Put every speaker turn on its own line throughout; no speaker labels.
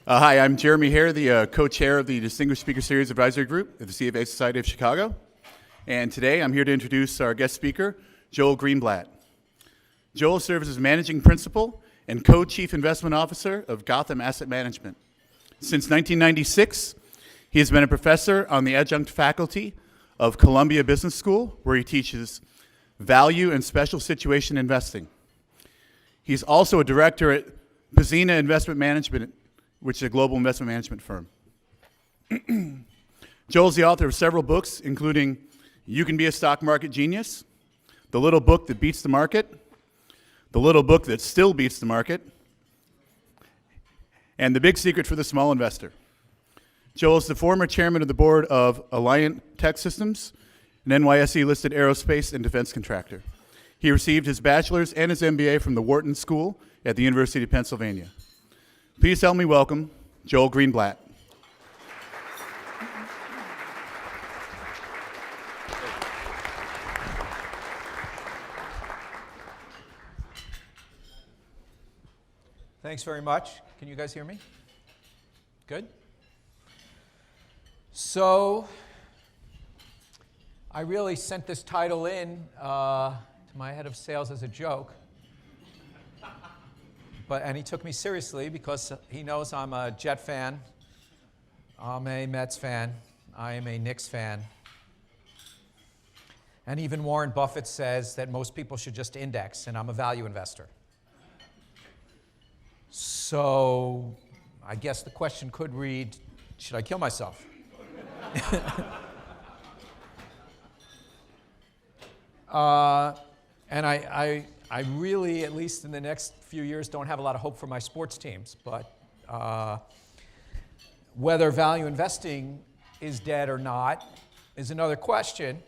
Hi, I'm Jeremy Hare, the co-chair of the Distinguished Speaker Series Advisory Group at the CFA Society of Chicago. And today I'm here to introduce our guest speaker, Joel Greenblatt. Joel serves as managing principal and co-chief investment officer of Gotham Asset Management. Since 1996, he has been a professor on the adjunct faculty of Columbia Business School, where he teaches value and special situation investing. He's also a director at Pzena Investment Management, which is a global investment management firm. Joel's the author of several books, including You Can Be a Stock Market Genius, The Little Book That Beats the Market, The Little Book That Still Beats the Market, and The Big Secret for the Small Investor. Joel is the former chairman of the board of Alliant Tech Systems, an NYSE-listed aerospace and defense contractor. He received his bachelor's and his MBA from the Wharton School at the University of Pennsylvania. Please help me welcome Joel Greenblatt.
Thanks very much. Can you guys hear me? Good? So, I really sent this title in to my head of sales as a joke. And he took me seriously because he knows I'm a Jet fan, I'm a Mets fan, I am a Knicks fan. And even Warren Buffett says that most people should just index, and I'm a value investor. So I guess the question could read, should I kill myself? And I really, at least in the next few years, don't have a lot of hope for my sports teams. But whether value investing is dead or not is another question.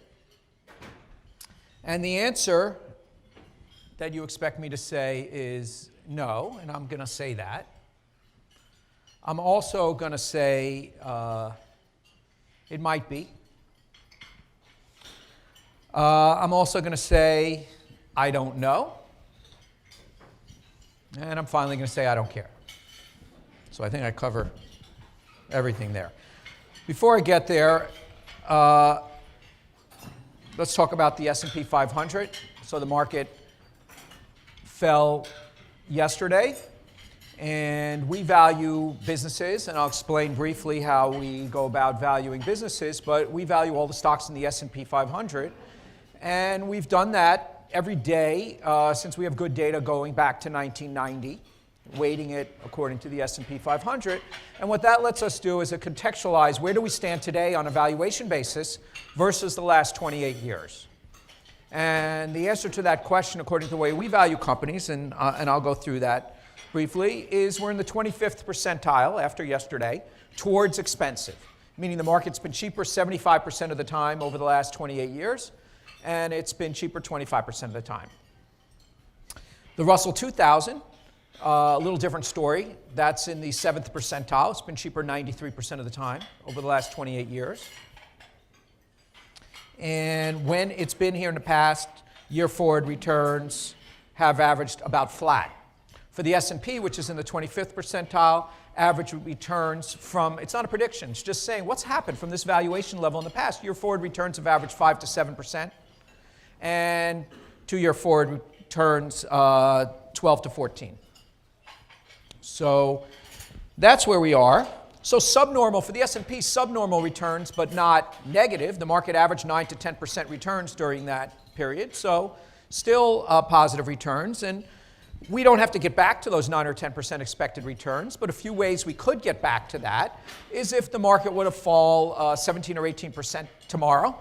And the answer that you expect me to say is no, and I'm going to say that. I'm also going to say it might be. I'm also going to say I don't know. And I'm finally going to say I don't care. So I think I cover everything there. Before I get there, let's talk about the S&P 500. So the market fell yesterday, and we value businesses, and I'll explain briefly how we go about valuing businesses, but we value all the stocks in the S&P 500, and we've done that every day since we have good data going back to 1990, weighting it according to the S&P 500. And what that lets us do is contextualize where do we stand today on a valuation basis versus the last 28 years. And the answer to that question, according to the way we value companies, and I'll go through that briefly, is we're in the 25th percentile after yesterday towards expensive, meaning the market's been cheaper 75% of the time over the last 28 years. And it's been cheaper 25% of the time. The Russell 2000, a little different story. That's in the 7th percentile. It's been cheaper 93% of the time over the last 28 years. And when it's been here in the past, year forward returns have averaged about flat. For the S&P, which is in the 25th percentile, average returns from, it's not a prediction, it's just saying what's happened from this valuation level in the past. Year forward returns have averaged 5 to 7%. And 2-year forward returns 12 to 14. So that's where we are. So subnormal, for the S&P, subnormal returns, but not negative. The market averaged 9 to 10% returns during that period. So still positive returns. And we don't have to get back to those 9 or 10% expected returns, but a few ways we could get back to that is if the market were to fall 17 or 18% tomorrow.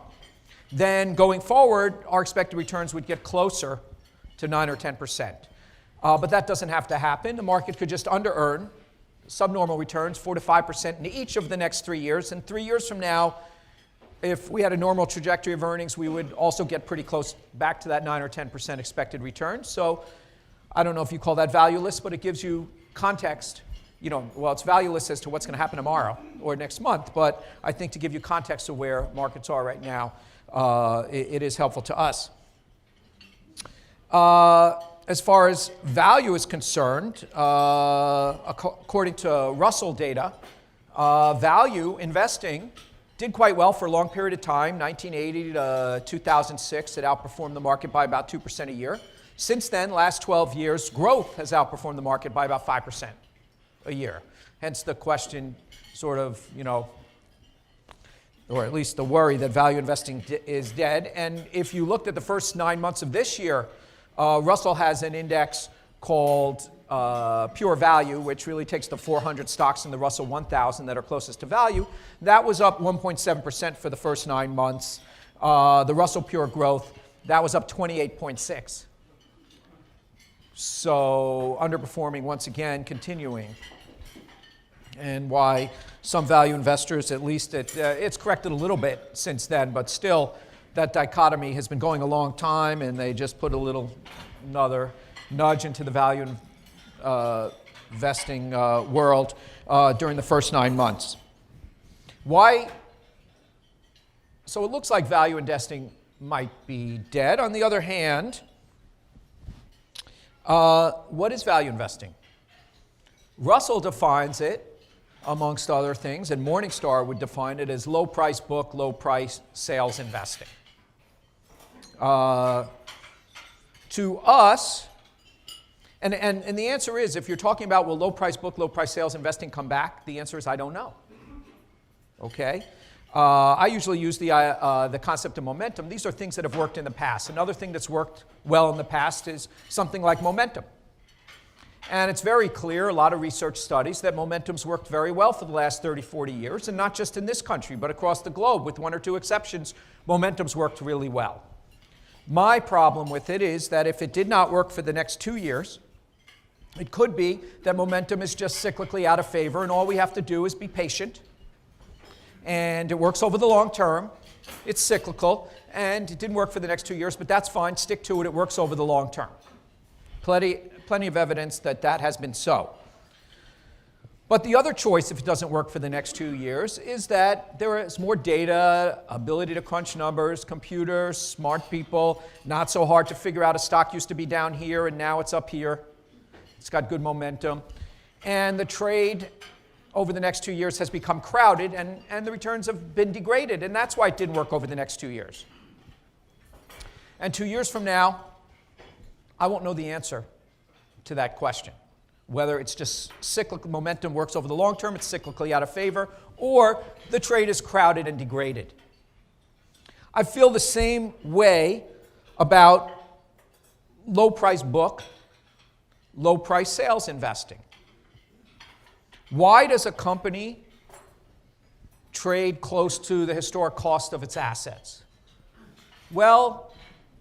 Then going forward, our expected returns would get closer to 9 or 10%. But that doesn't have to happen. The market could just under-earn subnormal returns, 4 to 5% in each of the next 3 years. And 3 years from now, if we had a normal trajectory of earnings, we would also get pretty close back to that 9 or 10% expected return. So I don't know if you call that valueless, but it gives you context. Well, it's valueless as to what's going to happen tomorrow or next month. But I think to give you context of where markets are right now, it is helpful to us. As far as value is concerned, according to Russell data, value investing did quite well for a long period of time. 1980 to 2006, it outperformed the market by about 2% a year. Since then, last 12 years, growth has outperformed the market by about 5% a year. Hence the question, sort of, or at least the worry that value investing is dead. And if you looked at the first 9 months of this year, Russell has an index called Pure Value, which really takes the 400 stocks in the Russell 1000 that are closest to value. That was up 1.7% for the first 9 months. The Russell Pure Growth, that was up 28.6%. So underperforming once again, continuing. And why some value investors, at least it's corrected a little bit since then, but still that dichotomy has been going a long time, and they just put another nudge into the value investing world during the first 9 months. Why? So it looks like value investing might be dead. On the other hand, what is value investing? Russell defines it, amongst other things, and Morningstar would define it as low price book, low price sales investing. To us, and the answer is, if you're talking about will low price book, low price sales investing come back, the answer is I don't know. Okay? I usually use the concept of momentum. These are things that have worked in the past. Another thing that's worked well in the past is something like momentum. And it's very clear, a lot of research studies, that momentum's worked very well for the last 30, 40 years, and not just in this country, but across the globe. With 1 or 2 exceptions, momentum's worked really well. My problem with it is that if it did not work for the next 2 years, it could be that momentum is just cyclically out of favor, and all we have to do is be patient. And it works over the long term. It's cyclical, and it didn't work for the next 2 years, but that's fine. Stick to it. It works over the long term. Plenty of evidence that that has been so. But the other choice, if it doesn't work for the next 2 years, is that there is more data, ability to crunch numbers, computers, smart people, not so hard to figure out a stock used to be down here and now it's up here. It's got good momentum. And the trade over the next 2 years has become crowded, and the returns have been degraded, and that's why it didn't work over the next 2 years. And 2 years from now, I won't know the answer to that question. Whether it's just cyclical momentum works over the long term, it's cyclically out of favor, or the trade is crowded and degraded. I feel the same way about low price book, low price sales investing. Why does a company trade close to the historic cost of its assets? Well,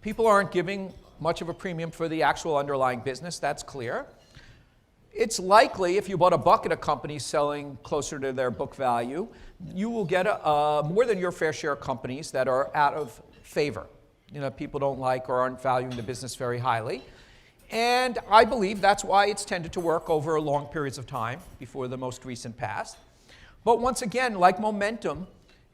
people aren't giving much of a premium for the actual underlying business, that's clear. It's likely if you bought a bucket of companies selling closer to their book value, you will get more than your fair share of companies that are out of favor. People don't like or aren't valuing the business very highly. And I believe that's why it's tended to work over long periods of time before the most recent past. But once again, like momentum,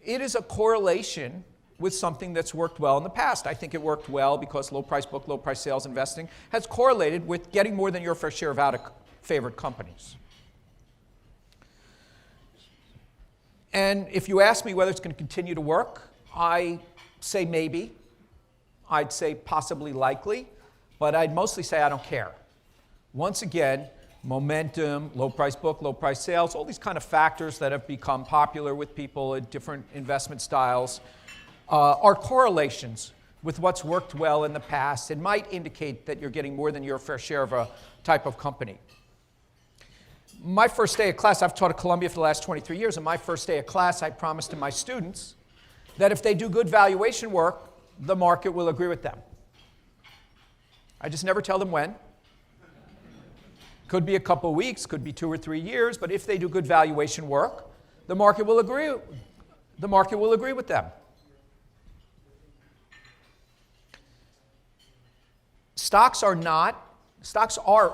it is a correlation with something that's worked well in the past. I think it worked well because low price book, low price sales investing has correlated with getting more than your fair share of out of favored companies. And if you ask me whether it's going to continue to work, I say maybe. I'd say possibly likely, but I'd mostly say I don't care. Once again, momentum, low price book, low price sales, all these kind of factors that have become popular with people at different investment styles are correlations with what's worked well in the past and might indicate that you're getting more than your fair share of a type of company. My first day of class, I've taught at Columbia for the last 23 years, and my first day of class, I promised to my students that if they do good valuation work, the market will agree with them. I just never tell them when. Could be a couple of weeks, could be 2 or 3 years, but if they do good valuation work, the market will agree. The market will agree with them. Stocks are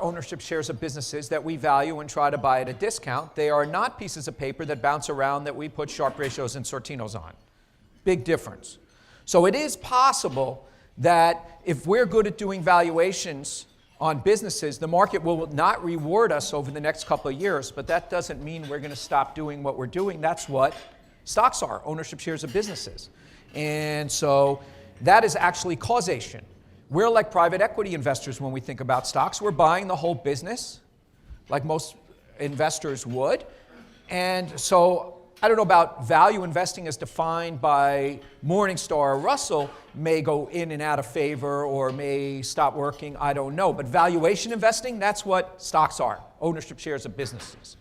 ownership shares of businesses that we value and try to buy at a discount. They are not pieces of paper that bounce around that we put Sharpe ratios and Sortinos on. Big difference. So it is possible that if we're good at doing valuations on businesses, the market will not reward us over the next couple of years, but that doesn't mean we're going to stop doing what we're doing. That's what stocks are, ownership shares of businesses. And so that is actually causation. We're like private equity investors when we think about stocks. We're buying the whole business like most investors would. And so I don't know about value investing as defined by Morningstar or Russell may go in and out of favor or may stop working, I don't know. But valuation investing, that's what stocks are, ownership shares of businesses.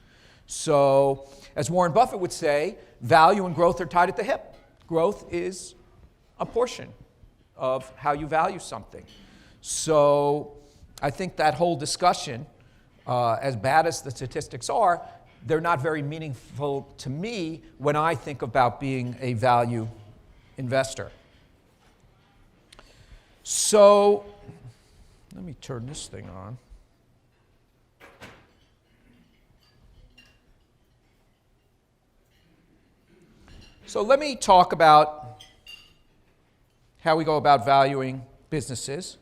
So as Warren Buffett would say, value and growth are tied at the hip. Growth is a portion of how you value something. So I think that whole discussion, as bad as the statistics are, they're not very meaningful to me when I think about being a value investor. So let me turn this thing on. So let me talk about how we go about valuing businesses.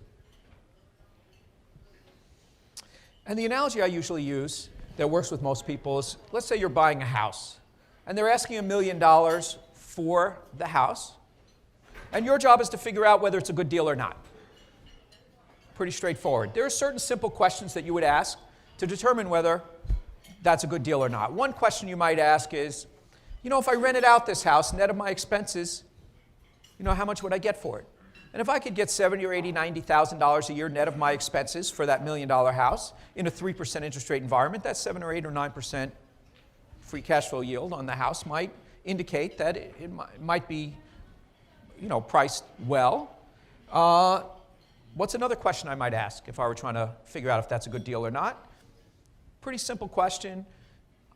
And the analogy I usually use that works with most people is, let's say you're buying a house, and they're asking $1 million for the house, and your job is to figure out whether it's a good deal or not. Pretty straightforward. There are certain simple questions that you would ask to determine whether that's a good deal or not. One question you might ask is, if I rented out this house, net of my expenses, how much would I get for it? And if I could get $70,000 or $80,000, $90,000 a year net of my expenses for that $1 million house in a 3% interest rate environment, that 7 or 8 or 9% free cash flow yield on the house might indicate that it might be, priced well. What's another question I might ask if I were trying to figure out if that's a good deal or not? Pretty simple question.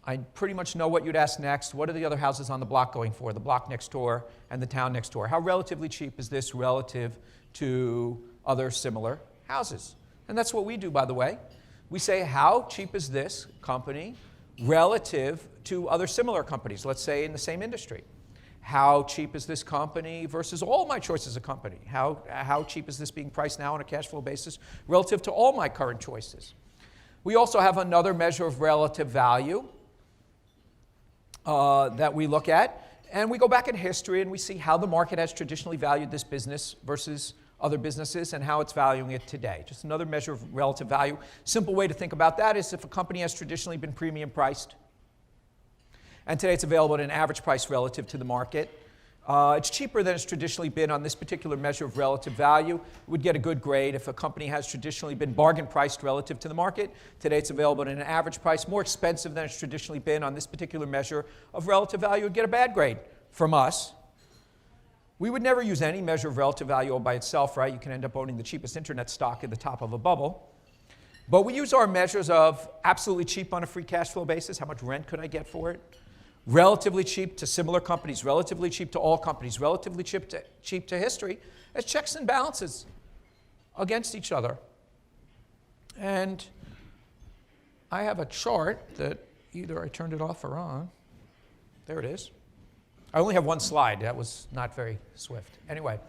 I pretty much know what you'd ask next. What are the other houses on the block going for? The block next door and the town next door. How relatively cheap is this relative to other similar houses? And that's what we do, by the way. We say, how cheap is this company relative to other similar companies, let's say in the same industry? How cheap is this company versus all my choices of company? How cheap is this being priced now on a cash flow basis relative to all my current choices? We also have another measure of relative value that we look at, and we go back in history and we see how the market has traditionally valued this business versus other businesses and how it's valuing it today. Just another measure of relative value. Simple way to think about that is if a company has traditionally been premium priced and today it's available at an average price relative to the market, it's cheaper than it's traditionally been on this particular measure of relative value. It would get a good grade. If a company has traditionally been bargain priced relative to the market, today it's available at an average price, more expensive than it's traditionally been on this particular measure of relative value, it would get a bad grade from us. We would never use any measure of relative value all by itself, right? You can end up owning the cheapest internet stock at the top of a bubble. But we use our measures of absolutely cheap on a free cash flow basis. How much rent could I get for it? Relatively cheap to similar companies, relatively cheap to all companies, relatively cheap to history, as checks and balances against each other. And I have a chart that either I turned it off or on. There it is. I only have one slide. That was not very swift. Anyway.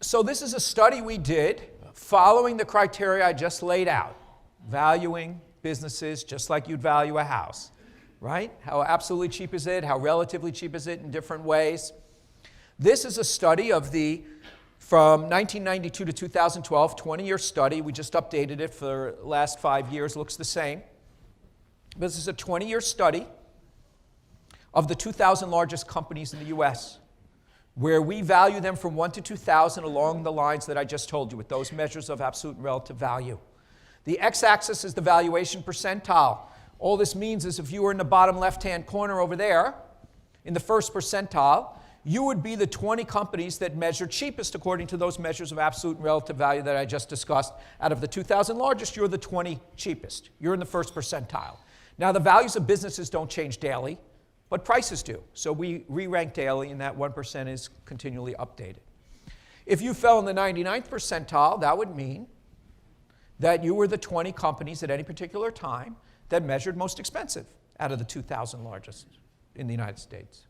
So this is a study we did following the criteria I just laid out, valuing businesses just like you'd value a house, right? How absolutely cheap is it? How relatively cheap is it in different ways? This is a study of from 1992 to 2012, 20-year study. We just updated it for the last 5 years. Looks the same. This is a 20-year study of the 2,000 largest companies in the U.S., where we value them from 1 to 2,000 along the lines that I just told you, with those measures of absolute and relative value. The x-axis is the valuation percentile. All this means is if you were in the bottom left-hand corner over there, in the first percentile, you would be the 20 companies that measure cheapest according to those measures of absolute and relative value that I just discussed. Out of the 2,000 largest, you're the 20 cheapest. You're in the first percentile. Now, the values of businesses don't change daily, but prices do. So we re-rank daily, and that 1% is continually updated. If you fell in the 99th percentile, that would mean that you were the 20 companies at any particular time that measured most expensive out of the 2,000 largest in the United States.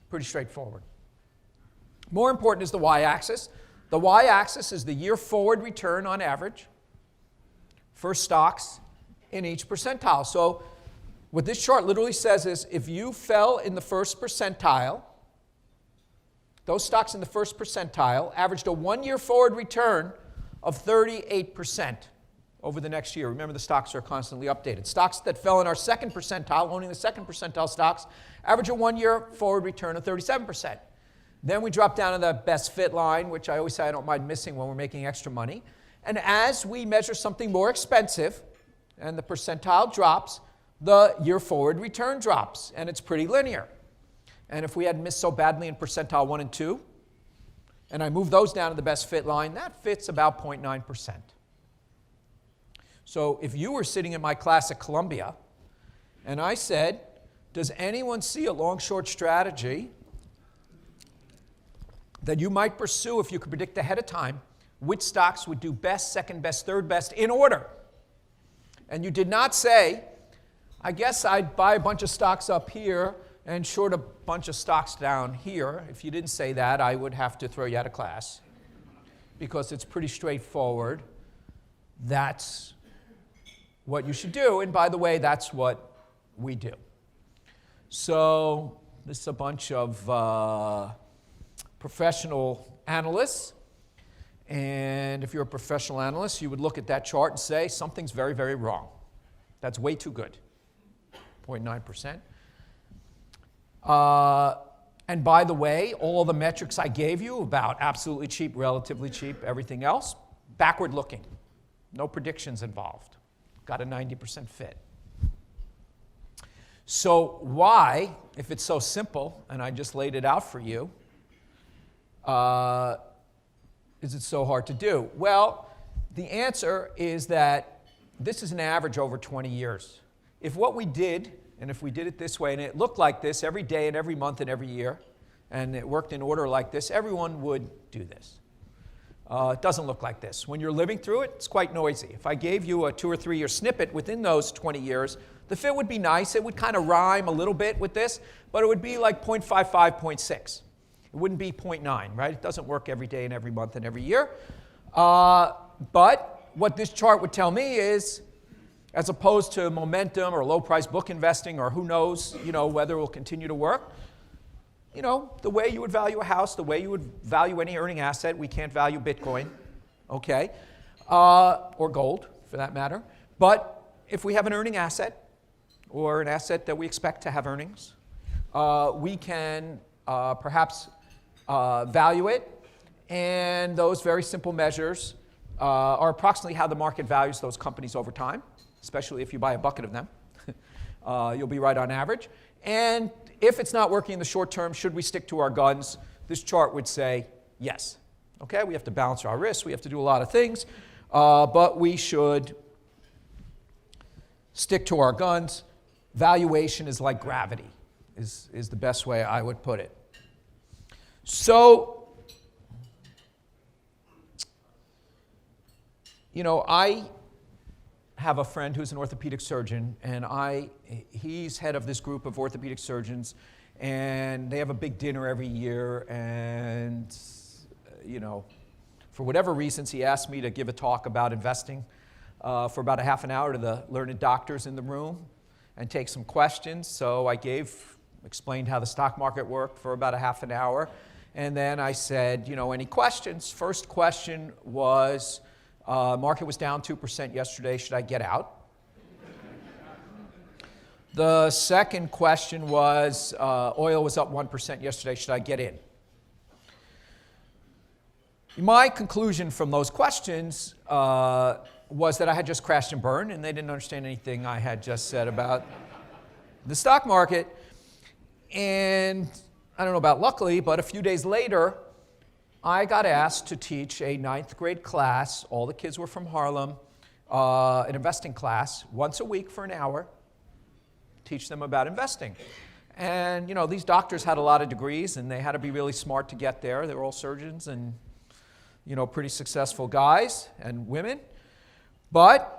Pretty straightforward. More important is the y-axis. The y-axis is the year forward return on average for stocks in each percentile. So what this chart literally says is if you fell in the first percentile, those stocks in the first percentile averaged a 1-year forward return of 38% over the next year. Remember, the stocks are constantly updated. Stocks that fell in our second percentile, owning the second percentile stocks, average a 1-year forward return of 37%. Then we drop down to the best fit line, which I always say I don't mind missing when we're making extra money. And as we measure something more expensive and the percentile drops, the year forward return drops, and it's pretty linear. And if we had missed so badly in percentile 1 and 2, and I move those down to the best fit line, that fits about 0.9%. So if you were sitting in my class at Columbia, and I said, does anyone see a long-short strategy that you might pursue if you could predict ahead of time which stocks would do best, second best, third best in order? And you did not say, I guess I'd buy a bunch of stocks up here and short a bunch of stocks down here. If you didn't say that, I would have to throw you out of class because it's pretty straightforward. That's what you should do. And by the way, that's what we do. So this is a bunch of professional analysts. And if you're a professional analyst, you would look at that chart and say, something's very, very wrong. That's way too good, 0.9%. And by the way, all the metrics I gave you about absolutely cheap, relatively cheap, everything else, backward looking. No predictions involved. Got a 90% fit. So why, if it's so simple, and I just laid it out for you, is it so hard to do? Well, the answer is that this is an average over 20 years. If what we did, and if we did it this way, and it looked like this every day and every month and every year, and it worked in order like this, everyone would do this. It doesn't look like this. When you're living through it, it's quite noisy. If I gave you a 2 or 3 year snippet within those 20 years, the fit would be nice. It would kind of rhyme a little bit with this, but it would be like 0.55, 0.6. It wouldn't be 0.9, right? It doesn't work every day and every month and every year. But what this chart would tell me is, as opposed to momentum or low price book investing or who knows, whether it will continue to work, the way you would value a house, the way you would value any earning asset, we can't value Bitcoin, okay, or gold for that matter. But if we have an earning asset or an asset that we expect to have earnings, we can perhaps value it, and those very simple measures are approximately how the market values those companies over time, especially if you buy a bucket of them. You'll be right on average. And if it's not working in the short term, should we stick to our guns? This chart would say yes. Okay, we have to balance our risks. We have to do a lot of things, but we should stick to our guns. Valuation is like gravity, is the best way I would put it. So, I have a friend who's an orthopedic surgeon, and he's head of this group of orthopedic surgeons, and they have a big dinner every year, and, for whatever reasons, he asked me to give a talk about investing for about a half an hour to the learned doctors in the room and take some questions. So I explained how the stock market worked for about a half an hour, and then I said, any questions? First question was, market was down 2% yesterday. Should I get out? The second question was, oil was up 1% yesterday. Should I get in? My conclusion from those questions was that I had just crashed and burned, and they didn't understand anything I had just said about the stock market. And I don't know about luckily, but a few days later, I got asked to teach a 9th grade class. All the kids were from Harlem, an investing class, once a week for an hour, teach them about investing. And, these doctors had a lot of degrees, and they had to be really smart to get there. They were all surgeons and, pretty successful guys and women. But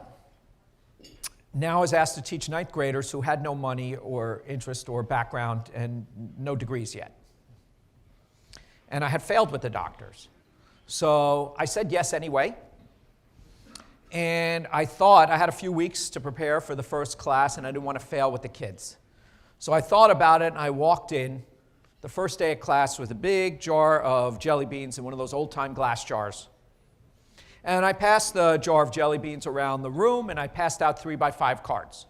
now I was asked to teach 9th graders who had no money or interest or background and no degrees yet. And I had failed with the doctors. So I said yes anyway. And I thought I had a few weeks to prepare for the first class, and I didn't want to fail with the kids. So I thought about it, and I walked in the first day of class with a big jar of jelly beans in one of those old-time glass jars. And I passed the jar of jelly beans around the room, and I passed out 3x5 cards.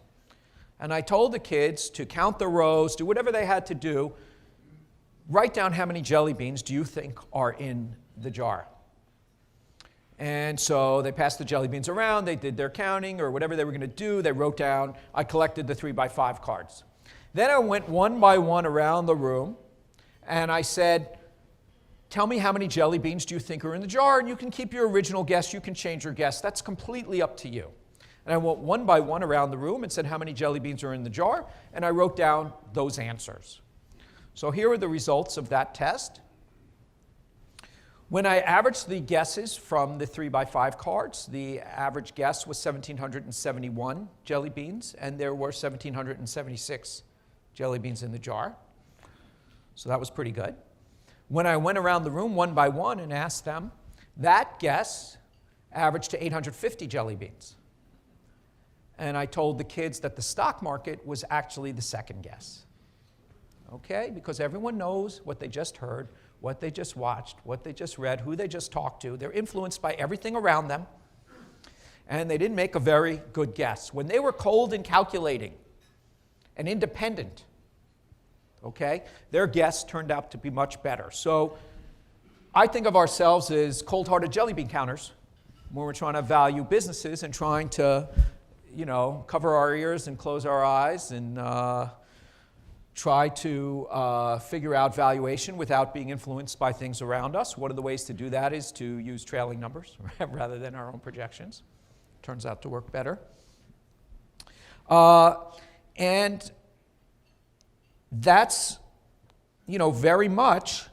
And I told the kids to count the rows, do whatever they had to do, write down how many jelly beans do you think are in the jar. And so they passed the jelly beans around, they did their counting or whatever they were going to do, they wrote down, I collected the 3x5 cards. Then I went one by one around the room, and I said, tell me how many jelly beans do you think are in the jar, and you can keep your original guess, you can change your guess, that's completely up to you. And I went one by one around the room and said how many jelly beans are in the jar, and I wrote down those answers. So here are the results of that test. When I averaged the guesses from the 3x5 cards, the average guess was 1,771 jelly beans, and there were 1,776 jelly beans in the jar. So that was pretty good. When I went around the room one by one and asked them, that guess averaged to 850 jelly beans. And I told the kids that the stock market was actually the second guess. Okay? Because everyone knows what they just heard, what they just watched, what they just read, who they just talked to. They're influenced by everything around them. And they didn't make a very good guess. When they were cold and calculating and independent, okay, their guess turned out to be much better. So I think of ourselves as cold-hearted jelly bean counters when we're trying to value businesses and trying to, cover our ears and close our eyes and try to figure out valuation without being influenced by things around us. One of the ways to do that is to use trailing numbers rather than our own projections. Turns out to work better. And that's, very much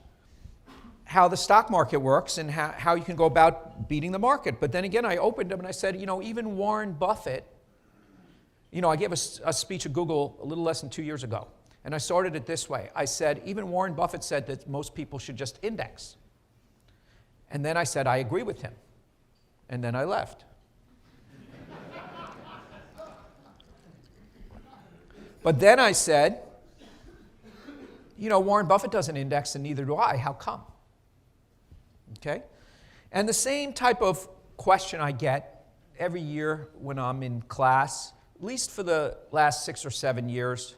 how the stock market works and how you can go about beating the market. But then again, I opened them and I said, even Warren Buffett, I gave a speech at Google a little less than 2 years ago. And I started it this way. I said, even Warren Buffett said that most people should just index. And then I said, I agree with him. And then I left. But then I said, Warren Buffett doesn't index and neither do I. How come? Okay? And the same type of question I get every year when I'm in class, at least for the last 6 or 7 years,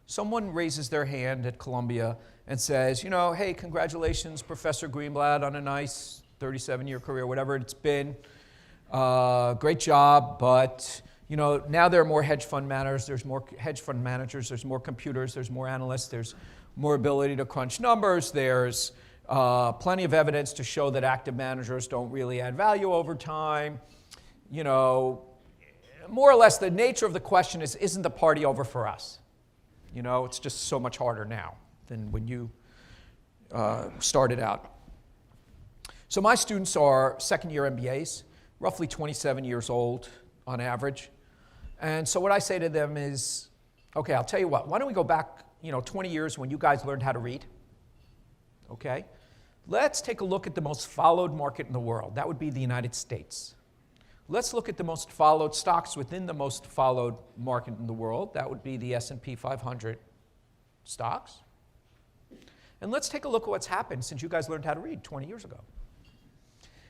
someone raises their hand at Columbia and says, hey, congratulations, Professor Greenblatt, on a nice 37-year career, whatever it's been. Great job, but now there are more hedge fund managers, there's more computers, there's more analysts, there's more ability to crunch numbers, there's plenty of evidence to show that active managers don't really add value over time. More or less the nature of the question is, isn't the party over for us? It's just so much harder now than when you started out. So my students are second-year MBAs, roughly 27 years old on average. And so what I say to them is, okay, I'll tell you what, why don't we go back 20 years when you guys learned how to read? Okay? Let's take a look at the most followed market in the world. That would be the United States. Let's look at the most followed stocks within the most followed market in the world. That would be the S&P 500 stocks. And let's take a look at what's happened since you guys learned how to read 20 years ago.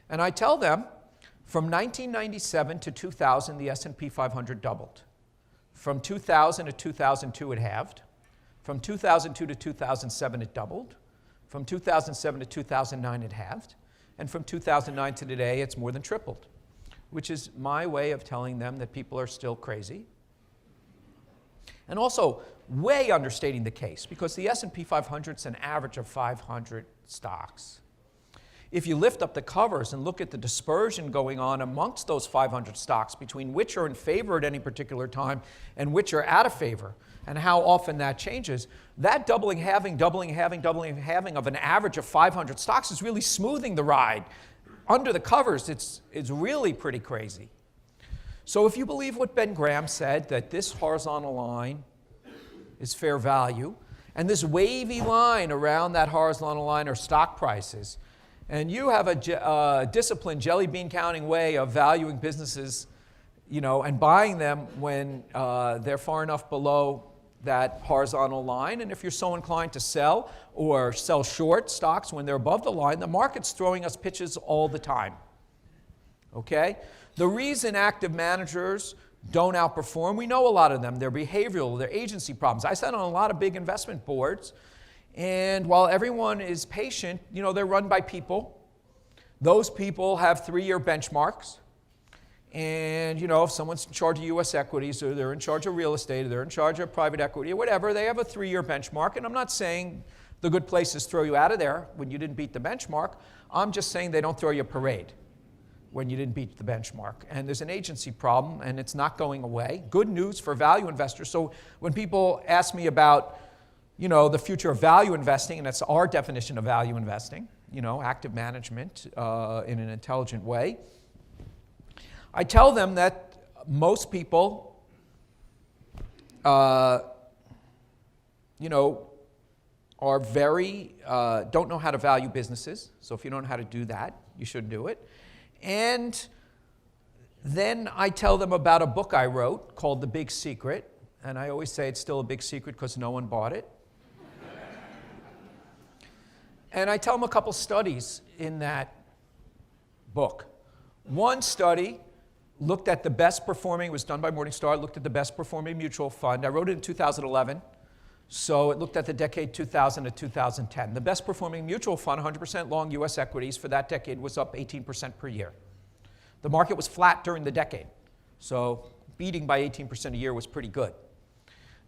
And I tell them, from 1997 to 2000, the S&P 500 doubled. From 2000 to 2002, it halved. From 2002 to 2007, it doubled. From 2007 to 2009, it halved. And from 2009 to today, it's more than tripled, which is my way of telling them that people are still crazy. And also way understating the case, because the S&P 500 is an average of 500 stocks. If you lift up the covers and look at the dispersion going on amongst those 500 stocks between which are in favor at any particular time and which are out of favor, and how often that changes, that doubling, halving of an average of 500 stocks is really smoothing the ride. Under the covers, it's really pretty crazy. So if you believe what Ben Graham said, that this horizontal line is fair value, and this wavy line around that horizontal line are stock prices, and you have a disciplined jelly bean counting way of valuing businesses, and buying them when they're far enough below that horizontal line, and if you're so inclined to sell or sell short stocks when they're above the line, the market's throwing us pitches all the time. Okay? The reason active managers don't outperform, we know a lot of them. They're behavioral, they're agency problems. I sat on a lot of big investment boards, and while everyone is patient, they're run by people. Those people have 3-year benchmarks. And, if someone's in charge of U.S. equities, or they're in charge of real estate, or they're in charge of private equity, or whatever, they have a 3-year benchmark. And I'm not saying the good places throw you out of there when you didn't beat the benchmark. I'm just saying they don't throw you a parade when you didn't beat the benchmark. And there's an agency problem, and it's not going away. Good news for value investors. So when people ask me about, the future of value investing, and that's our definition of value investing, active management in an intelligent way, I tell them that most people, are don't know how to value businesses. So if you don't know how to do that, you shouldn't do it. And then I tell them about a book I wrote called The Big Secret. And I always say it's still a big secret because no one bought it. And I tell them a couple studies in that book. One study looked at the best performing, it was done by Morningstar, looked at the best performing mutual fund. I wrote it in 2011, so it looked at the decade 2000 to 2010. The best performing mutual fund, 100% long U.S. equities for that decade, was up 18% per year. The market was flat during the decade, so beating by 18% a year was pretty good.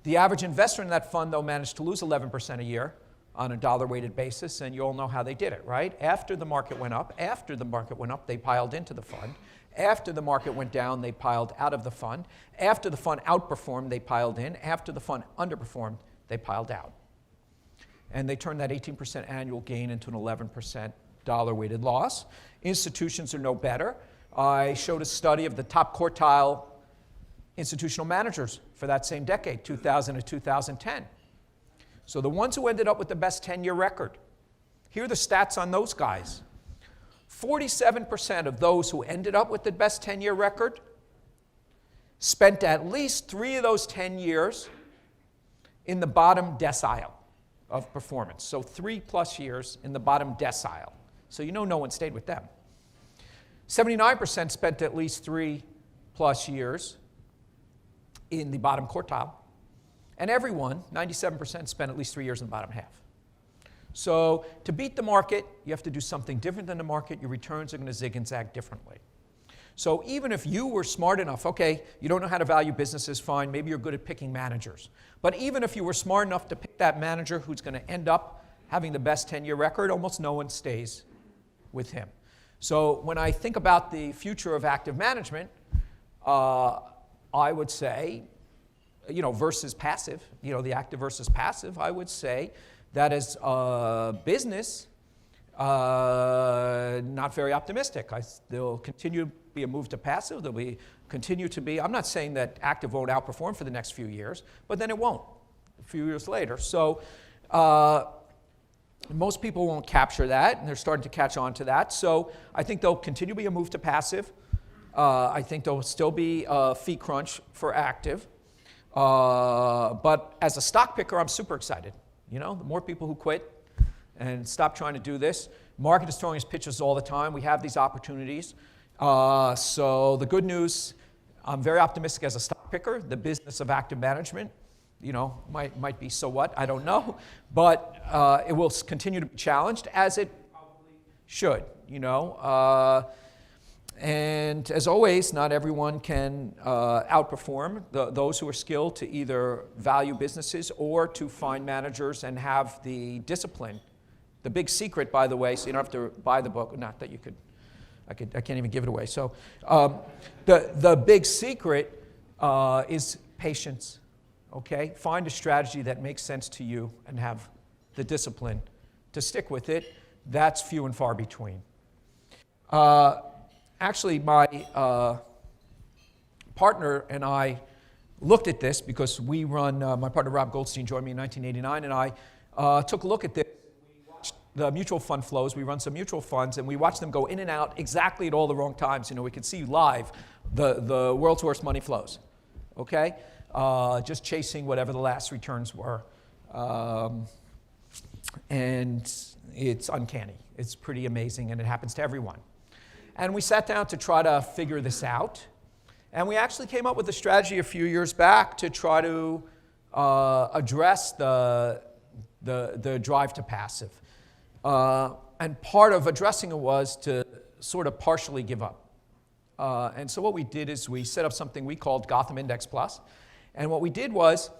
The average investor in that fund, though, managed to lose 11% a year on a dollar-weighted basis, and you all know how they did it, right? After the market went up, they piled into the fund. After the market went down, they piled out of the fund. After the fund outperformed, they piled in. After the fund underperformed, they piled out. And they turned that 18% annual gain into an 11% dollar-weighted loss. Institutions are no better. I showed a study of the top quartile institutional managers for that same decade, 2000 to 2010. So the ones who ended up with the best 10-year record, here are the stats on those guys. 47% of those who ended up with the best 10-year record spent at least 3 of those 10 years in the bottom decile of performance. So 3+ years in the bottom decile. So no one stayed with them. 79% spent at least 3+ years in the bottom quartile. And everyone, 97%, spent at least 3 years in the bottom half. So to beat the market, you have to do something different than the market. Your returns are going to zig and zag differently. So even if you were smart enough, okay, you don't know how to value businesses, fine, maybe you're good at picking managers. But even if you were smart enough to pick that manager who's going to end up having the best 10-year record, almost no one stays with him. So when I think about the future of active management, I would say, versus passive, the active versus passive, I would say that as a business, not very optimistic. There'll continue to be a move to passive. Continue to be, I'm not saying that active won't outperform for the next few years, but then it won't a few years later. So most people won't capture that, and they're starting to catch on to that. So I think there'll continue to be a move to passive. I think there'll still be a fee crunch for active. But as a stock picker, I'm super excited. The more people who quit and stop trying to do this, market is throwing us pitches all the time. We have these opportunities. So the good news, I'm very optimistic as a stock picker. The business of active management, might be so what, I don't know. But it will continue to be challenged, as it probably should, And as always, not everyone can outperform those who are skilled to either value businesses or to find managers and have the discipline. The big secret, by the way, so you don't have to buy the book. Not that you could, I can't even give it away. So the big secret is patience, okay? Find a strategy that makes sense to you and have the discipline to stick with it. That's few and far between. Actually, my partner and I looked at this because we run, my partner Rob Goldstein joined me in 1989, and I took a look at this. the mutual fund flows. We run some mutual funds, and we watch them go in and out exactly at all the wrong times. We can see live the world's worst money flows, okay? Just chasing whatever the last returns were. And it's uncanny. It's pretty amazing, and it happens to everyone. And we sat down to try to figure this out. And we actually came up with a strategy a few years back to try to address the drive to passive. And part of addressing it was to sort of partially give up. And so what we did is we set up something we called Gotham Index Plus. And what we did was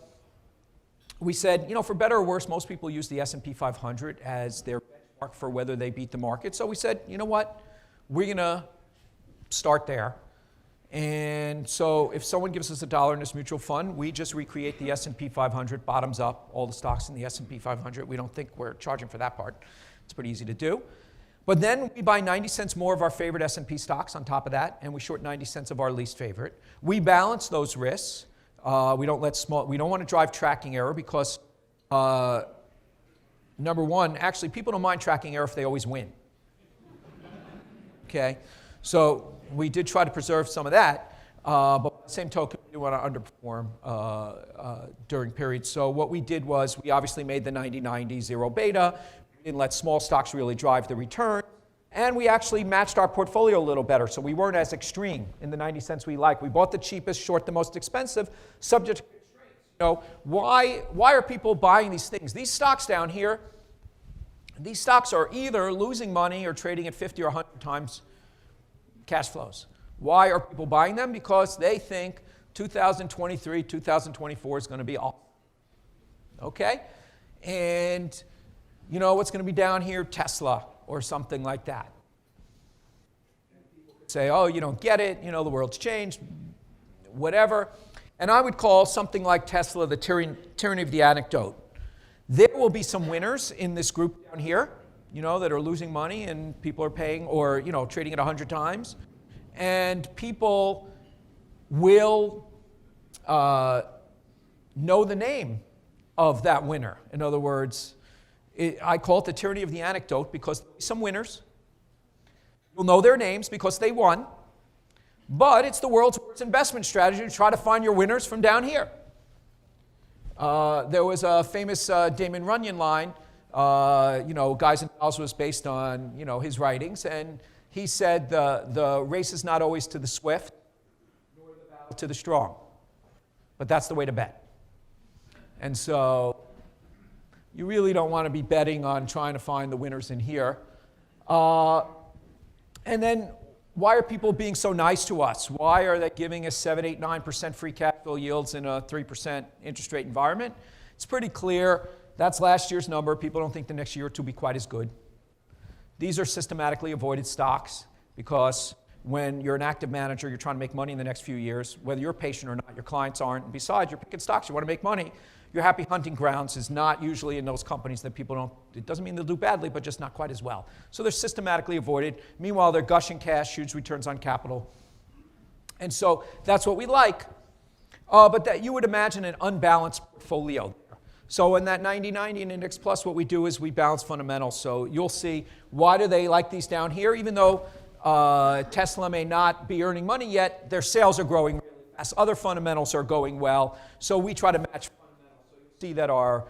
we said, for better or worse, most people use the S&P 500 as their benchmark for whether they beat the market. So we said, you know what? We're going to start there. And so if someone gives us $1 in this mutual fund, we just recreate the S&P 500 bottoms up, all the stocks in the S&P 500. We don't think we're charging for that part. It's pretty easy to do. But then we buy 90 cents more of our favorite S&P stocks on top of that, and we short 90 cents of our least favorite. We balance those risks. We don't want to drive tracking error because, number one, actually people don't mind tracking error if they always win. Okay, so we did try to preserve some of that, but by the same token, we didn't want to underperform during periods. So what we did was we obviously made the 90-90 zero beta. We didn't let small stocks really drive the return. And we actually matched our portfolio a little better, so we weren't as extreme in the 90 cents we like. We bought the cheapest, short the most expensive, subject to constraints. Why are people buying these things? These stocks down here, these stocks are either losing money or trading at 50 or 100 times cash flows. Why are people buying them? Because they think 2023, 2024 is going to be awesome. Okay? And what's going to be down here? Tesla or something like that. Say, oh, you don't get it, the world's changed, whatever. And I would call something like Tesla the tyranny of the anecdote. There will be some winners in this group down here, that are losing money and people are paying or, trading at 100 times. And people will know the name of that winner. In other words, I call it the tyranny of the anecdote because some winners, you'll know their names because they won, but it's the world's worst investment strategy to try to find your winners from down here. There was a famous Damon Runyon line, Guys and Dolls was based on, his writings, and he said the race is not always to the swift, nor the battle to the strong, but that's the way to bet. And so you really don't want to be betting on trying to find the winners in here. And then why are people being so nice to us? Why are they giving us 7, 8, 9% free cash flow yields in a 3% interest rate environment? It's pretty clear. That's last year's number. People don't think the next year or two will be quite as good. These are systematically avoided stocks because when you're an active manager, you're trying to make money in the next few years, whether you're patient or not, your clients aren't. And besides, you're picking stocks. You want to make money. Your happy hunting grounds is not usually in those companies that people don't, it doesn't mean they'll do badly, but just not quite as well. So they're systematically avoided. Meanwhile, they're gushing cash, huge returns on capital. And so that's what we like. But that you would imagine an unbalanced portfolio. So in that 90-90 and Index Plus, what we do is we balance fundamentals. So you'll see, why do they like these down here? Even though Tesla may not be earning money yet, their sales are growing really fast. Other fundamentals are going well. So we try to match see that our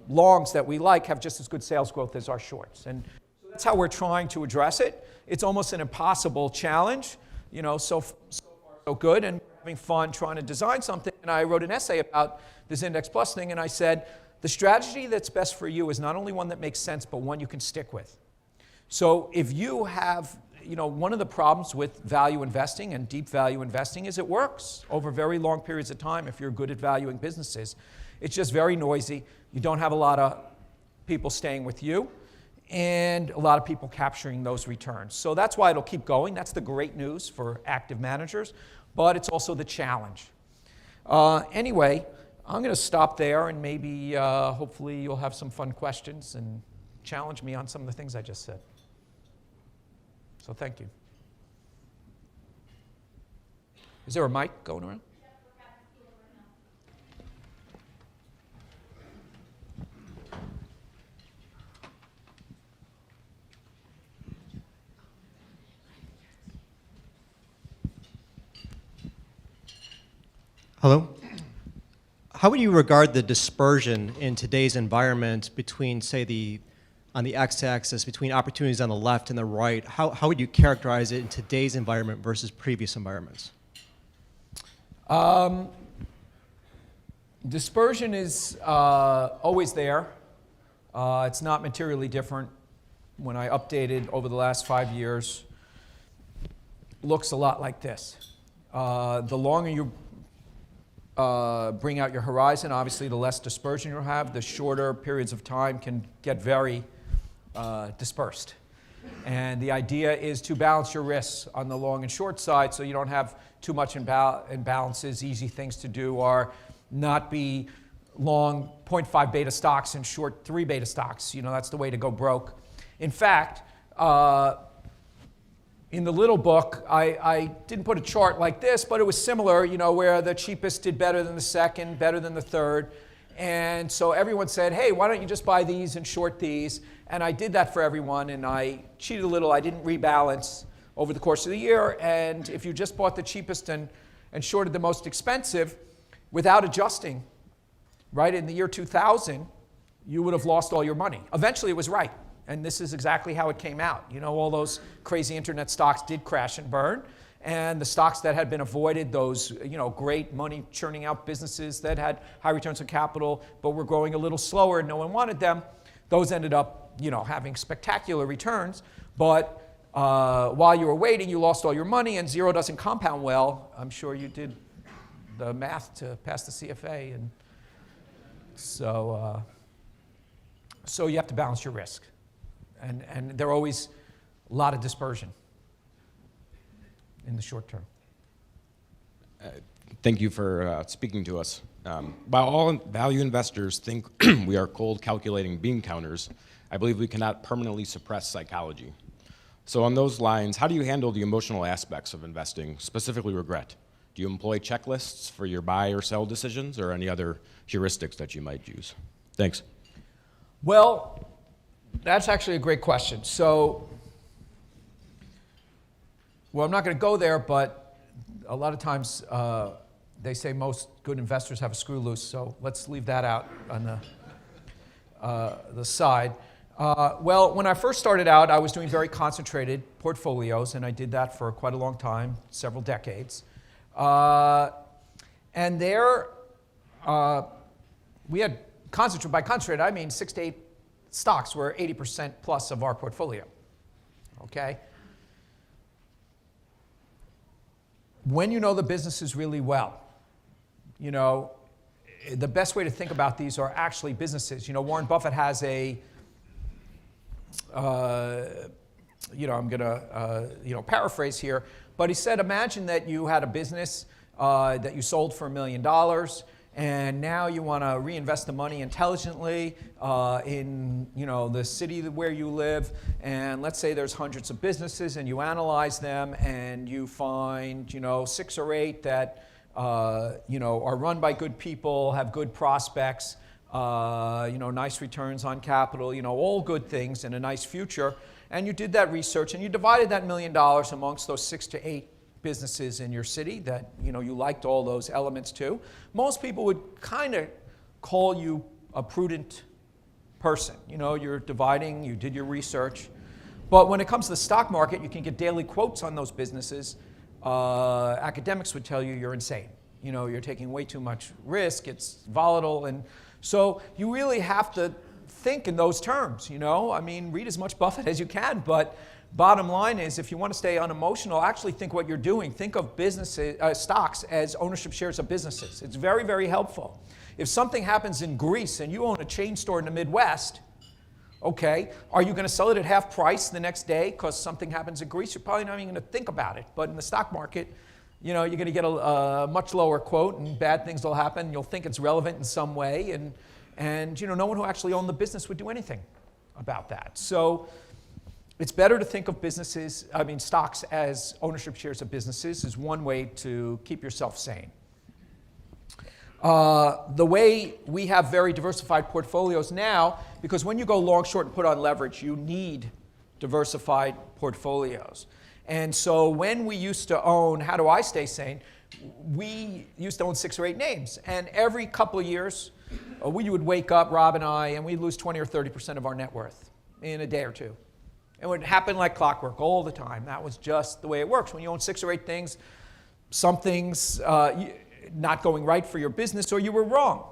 longs that we like have just as good sales growth as our shorts. And so that's how we're trying to address it. It's almost an impossible challenge, so far so good, and we're having fun trying to design something. And I wrote an essay about this Index Plus thing, and I said, the strategy that's best for you is not only one that makes sense, but one you can stick with. So if you have, one of the problems with value investing and deep value investing is it works over very long periods of time if you're good at valuing businesses. It's just very noisy. You don't have a lot of people staying with you and a lot of people capturing those returns. So that's why it'll keep going. That's the great news for active managers, but it's also the challenge. Anyway, I'm going to stop there and maybe hopefully you'll have some fun questions and challenge me on some of the things I just said. So thank you. Is there a mic going around?
how would you regard the dispersion in today's environment between, say, on the x-axis, between opportunities on the left and the right? How would you characterize it in today's environment versus previous environments?
Dispersion is always there. It's not materially different. When I updated over the last 5 years, looks a lot like this. The longer you bring out your horizon, obviously the less dispersion you'll have. The shorter periods of time can get very dispersed. And the idea is to balance your risks on the long and short side so you don't have too much imbalances. Easy things to do are not be long 0.5 beta stocks and short 3 beta stocks. You know, that's the way to go broke. In fact, in the little book, I didn't put a chart like this, but it was similar, you know, where the cheapest did better than the second, better than the third. And so everyone said, hey, why don't you just buy these and short these? And I did that for everyone, and I cheated a little. I didn't rebalance over the course of the year. And if you just bought the cheapest and shorted the most expensive without adjusting, right, in the year 2000, you would have lost all your money. Eventually, it was right. And this is exactly how it came out. You know, all those crazy internet stocks did crash and burn. And the stocks that had been avoided, those, you know, great money churning out businesses that had high returns on capital but were growing a little slower and no one wanted them, those ended up, you know, having spectacular returns. But while you were waiting, you lost all your money, and zero doesn't compound well. I'm sure you did the math to pass the CFA. And so you have to balance your risk. And there are always a lot of dispersion in the short term.
Thank you for speaking to us. While all value investors think we are cold calculating bean counters, I believe we cannot permanently suppress psychology. So on those lines, how do you handle the emotional aspects of investing, specifically regret? Do you employ checklists for your buy or sell decisions, or any other heuristics that you might use? Thanks.
Well, that's actually a great question. So, well, I'm not going to go there, but a lot of times they say most good investors have a screw loose, so let's leave that out on the side. Well, when I first started out, I was doing very concentrated portfolios, and I did that for quite a long time, several decades. And there, we had concentrated, by concentrated, I mean 6 to 8 stocks were 80% plus of our portfolio, okay? When you know the businesses really well, you know, the best way to think about these are actually businesses. You know, Warren Buffett has a, you know, I'm going to, you know, paraphrase here, but he said, imagine that you had a business that you sold for $1 million, and now you want to reinvest the money intelligently in, you know, the city where you live. And let's say there's hundreds of businesses, and you analyze them, and you find, you know, 6 or 8 that, you know, are run by good people, have good prospects, you know, nice returns on capital, you know, all good things and a nice future. And you did that research, and you divided that $1 million amongst those 6 to 8 businesses in your city that, you know, you liked all those elements to. Most people would kind of call you a prudent person. You know, you're dividing, you did your research. But when it comes to the stock market, you can get daily quotes on those businesses. Academics would tell you you're insane. You know, you're taking way too much risk, it's volatile, and so you really have to think in those terms, you know? I mean, read as much Buffett as you can, but bottom line is, if you want to stay unemotional, actually think what you're doing. Think of businesses, stocks as ownership shares of businesses. It's very, very helpful. If something happens in Greece and you own a chain store in the Midwest, okay, are you going to sell it at half price the next day because something happens in Greece? You're probably not even going to think about it. But in the stock market, you know, you're going to get a much lower quote, and bad things will happen. You'll think it's relevant in some way, and you know, no one who actually owned the business would do anything about that. So it's better to think of businesses, I mean, stocks as ownership shares of businesses is one way to keep yourself sane. The way we have very diversified portfolios now, because when you go long, short, and put on leverage, you need diversified portfolios. And so when we used to own, how do I stay sane? we used to own 6 or 8 names. And every couple of years, we would wake up, Rob and I, and we'd lose 20 or 30% of our net worth in a day or two. It would happen like clockwork all the time. That was just the way it works. When you own 6 or 8 things, something's not going right for your business, or you were wrong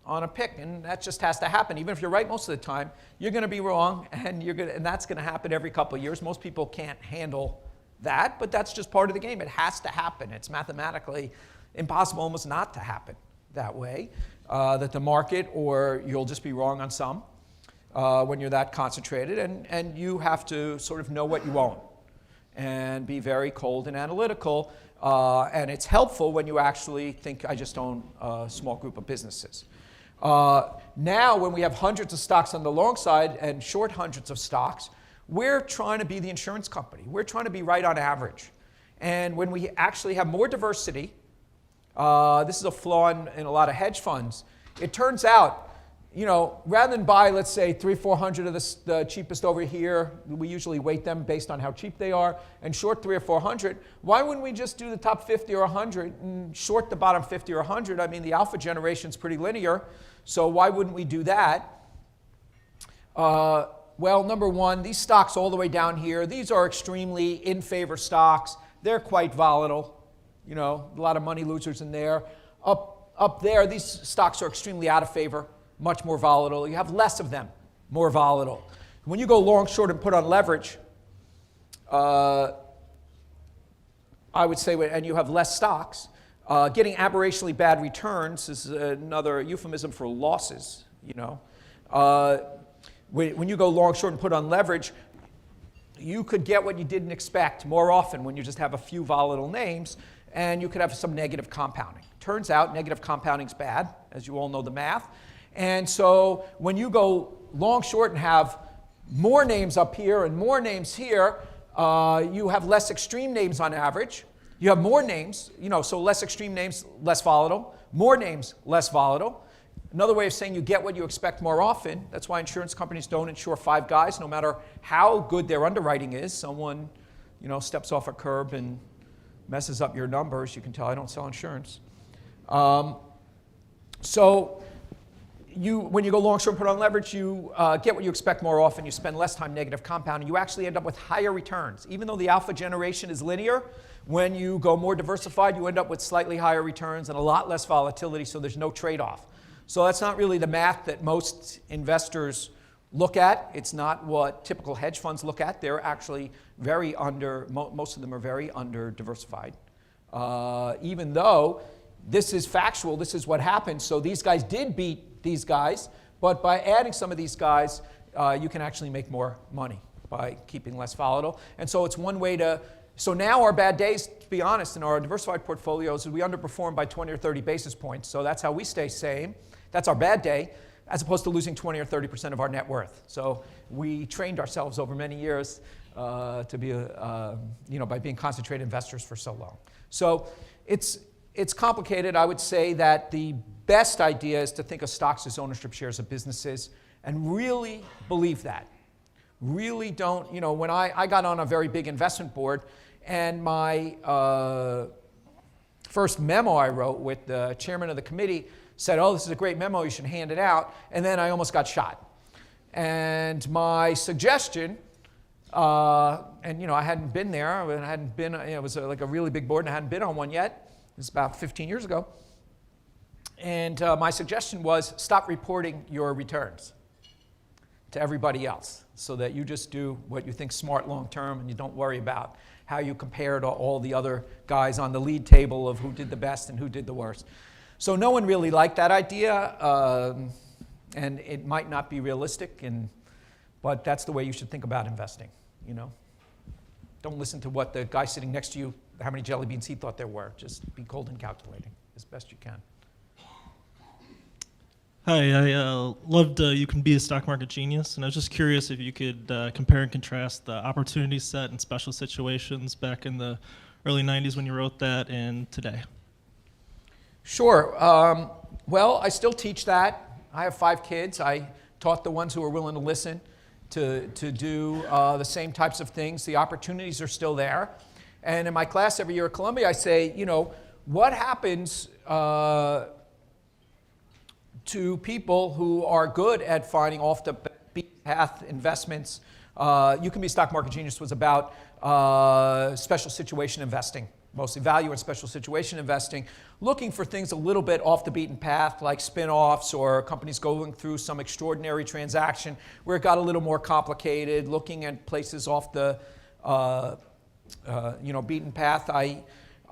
on a pick, and that just has to happen. Even if you're right most of the time, you're going to be wrong, and that's going to happen every couple of years. Most people can't handle that, but that's just part of the game. It has to happen. It's mathematically impossible almost not to happen that way, that the market, or you'll just be wrong on some when you're that concentrated, and you have to sort of know what you own and be very cold and analytical. And it's helpful when you actually think, I just own a small group of businesses. Now, when we have hundreds of stocks on the long side and short hundreds of stocks, we're trying to be the insurance company. We're trying to be right on average. And when we actually have more diversity, this is a flaw in a lot of hedge funds. It turns out, rather than buy, let's say, 300 or 400 of the cheapest over here, we usually weight them based on how cheap they are, and short 300 or 400, why wouldn't we just do the top 50 or 100 and short the bottom 50 or 100? I mean, the alpha generation is pretty linear, so why wouldn't we do that? Well, number one, these stocks all the way down here, these are extremely in favor stocks. They're quite volatile. A lot of money losers in there. Up there, these stocks are extremely out of favor, much more volatile. You have less of them, more volatile. When you go long, short, and put on leverage, I would say, and you have less stocks, getting aberrationally bad returns is another euphemism for losses, When you go long, short, and put on leverage, you could get what you didn't expect more often when you just have a few volatile names, and you could have some negative compounding. Turns out negative compounding is bad, as you all know the math. And so when you go long, short, and have more names up here and more names here, you have less extreme names on average. You have more names, so less extreme names, less volatile. More names, less volatile. Another way of saying you get what you expect more often. That's why insurance companies don't insure 5 guys, no matter how good their underwriting is. Someone, steps off a curb and messes up your numbers. You can tell I don't sell insurance. So when you go long, short, and put on leverage, you get what you expect more often. You spend less time negative compounding. You actually end up with higher returns. Even though the alpha generation is linear, when you go more diversified, you end up with slightly higher returns and a lot less volatility, so there's no trade-off. So that's not really the math that most investors look at. It's not what typical hedge funds look at. They're actually most of them are very under diversified. Even though this is factual, this is what happened. So these guys did beat these guys, but by adding some of these guys, you can actually make more money by keeping less volatile. And so it's one way to, so now our bad days, to be honest, in our diversified portfolios, we underperform by 20 or 30 basis points. So that's how we stay sane. That's our bad day, as opposed to losing 20 or 30% of our net worth. So we trained ourselves over many years to be, by being concentrated investors for so long. So it's complicated. I would say that the best idea is to think of stocks as ownership shares of businesses and really believe that. Really don't, when I got on a very big investment board, and my first memo I wrote with the chairman of the committee said, oh, this is a great memo, you should hand it out. And then I almost got shot. And my suggestion, I hadn't been there, it was like a really big board, and I hadn't been on one yet. It was about 15 years ago. And my suggestion was stop reporting your returns to everybody else so that you just do what you think smart long term and you don't worry about how you compare to all the other guys on the league table of who did the best and who did the worst. So no one really liked that idea, and it might not be realistic, but that's the way you should think about investing, Don't listen to what the guy sitting next to you, how many jelly beans he thought there were. Just be cold and calculating as best you can.
Hi, I loved You Can Be a Stock Market Genius, and I was just curious if you could compare and contrast the opportunity set and special situations back in the early 90s when you wrote that and today.
Sure. Well, I still teach that. I have 5 kids. I taught the ones who were willing to listen to do the same types of things. The opportunities are still there. And in my class every year at Columbia, I say, what happens to people who are good at finding off the beat path investments? You Can Be a Stock Market Genius was about special situation investing, mostly value and special situation investing, looking for things a little bit off the beaten path, like spin-offs or companies going through some extraordinary transaction where it got a little more complicated, looking at places off the beaten path.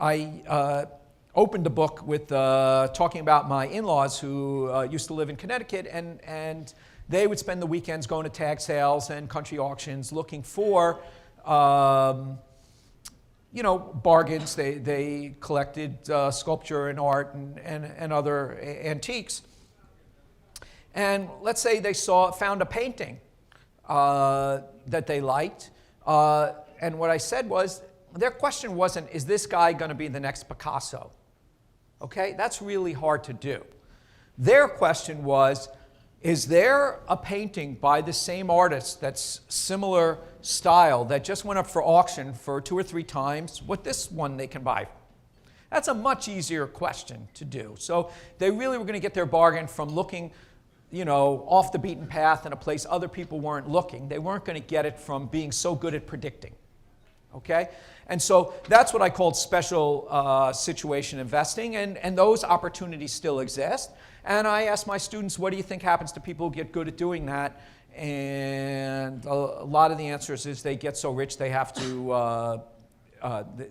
I opened the book with talking about my in-laws who used to live in Connecticut, and they would spend the weekends going to tag sales and country auctions looking for bargains. They collected sculpture and art and other antiques. And let's say they found a painting that they liked. And what I said was, their question wasn't, is this guy going to be the next Picasso? Okay, that's really hard to do. Their question was, is there a painting by the same artist that's similar style that just went up for auction for 2 or 3 times what this one they can buy? That's a much easier question to do. So they really were going to get their bargain from looking, off the beaten path in a place other people weren't looking. They weren't going to get it from being so good at predicting. Okay? And so that's what I called special situation investing, and those opportunities still exist. And I asked my students, what do you think happens to people who get good at doing that? And a lot of the answers is they get so rich they have to,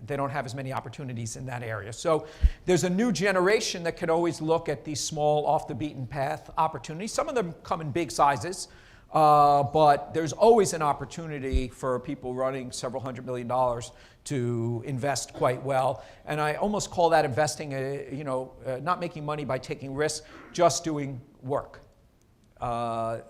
they don't have as many opportunities in that area. So there's a new generation that can always look at these small off the beaten path opportunities. Some of them come in big sizes. But there's always an opportunity for people running several $100 million to invest quite well. And I almost call that investing, not making money by taking risks, just doing work,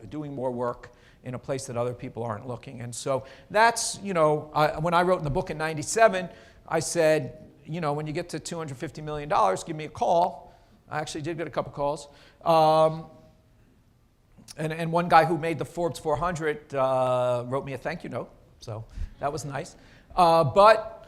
doing more work in a place that other people aren't looking. And so that's, when I wrote in the book in '97, I said, when you get to $250 million, give me a call. I actually did get a couple calls. And one guy who made the Forbes 400 wrote me a thank you note, so that was nice. But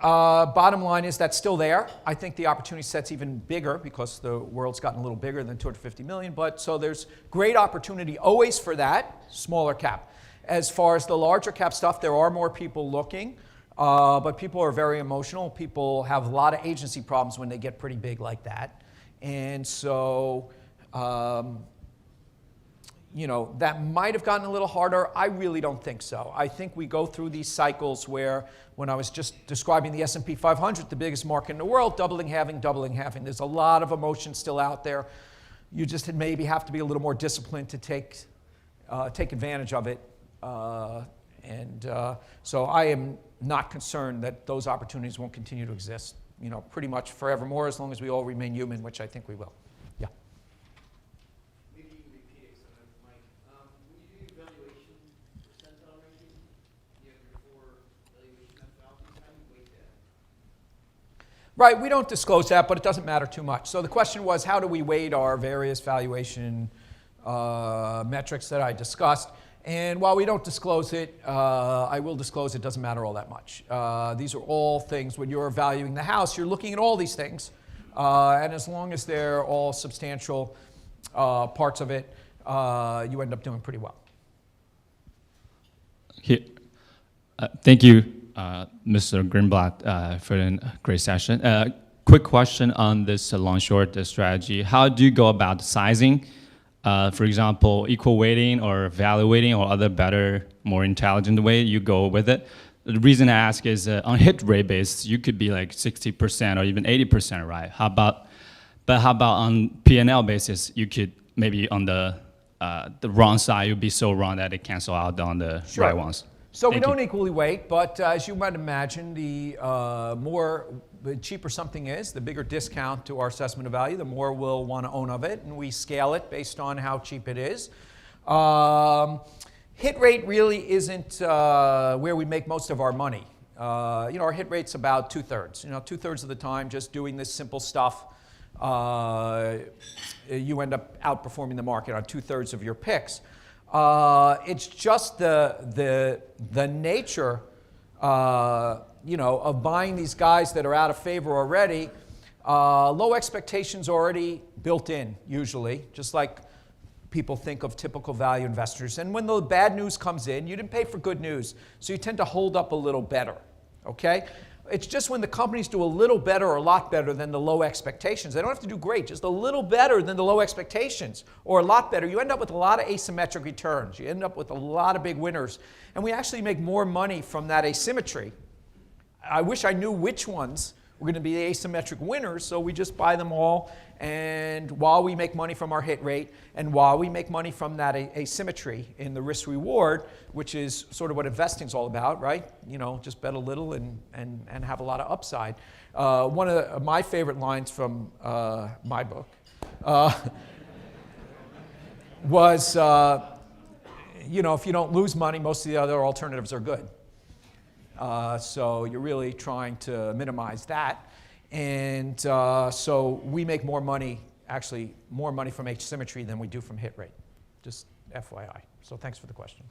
bottom line is that's still there. I think the opportunity set's even bigger because the world's gotten a little bigger than 250 million. But so there's great opportunity always for that smaller cap. As far as the larger cap stuff, there are more people looking, but people are very emotional. People have a lot of agency problems when they get pretty big like that, and so. That might have gotten a little harder. I really don't think so. I think we go through these cycles where, when I was just describing the S&P 500, the biggest market in the world, doubling, halving. There's a lot of emotion still out there. You just maybe have to be a little more disciplined to take advantage of it. So I am not concerned that those opportunities won't continue to exist, pretty much forevermore, as long as we all remain human, which I think we will. Right, we don't disclose that, but it doesn't matter too much. So the question was, how do we weight our various valuation metrics that I discussed? And while we don't disclose it, I will disclose it doesn't matter all that much. These are all things, when you're valuing the house, you're looking at all these things. And as long as they're all substantial parts of it, you end up doing pretty well.
Here, thank you. Mr. Greenblatt, for a great session. Quick question on this long-short strategy. How do you go about sizing? For example, equal weighting or value weighting or other better, more intelligent way you go with it? The reason I ask is on hit rate base, you could be like 60% or even 80% right. How about on P&L basis, you could maybe on the wrong side, you'd be so wrong that it cancel out on the right ones.
So we don't equally weight, but as you might imagine, the cheaper something is, the bigger discount to our assessment of value, the more we'll want to own of it, and we scale it based on how cheap it is. Hit rate really isn't where we make most of our money. Our hit rate's about 2/3. 2/3 of the time, just doing this simple stuff, you end up outperforming the market on 2/3 of your picks. It's just the nature of buying these guys that are out of favor already, low expectations already built in, usually, just like people think of typical value investors. And when the bad news comes in, you didn't pay for good news, so you tend to hold up a little better, okay? It's just when the companies do a little better or a lot better than the low expectations. They don't have to do great, just a little better than the low expectations or a lot better. You end up with a lot of asymmetric returns. You end up with a lot of big winners. And we actually make more money from that asymmetry. I wish I knew which ones were going to be the asymmetric winners, so we just buy them all. And while we make money from our hit rate, and while we make money from that asymmetry in the risk reward, which is sort of what investing is all about, right? Just bet a little and have a lot of upside. One of my favorite lines from my book was, if you don't lose money, most of the other alternatives are good. So you're really trying to minimize that. And so we make more money, actually more money from asymmetry than we do from hit rate. Just FYI. So thanks for the question.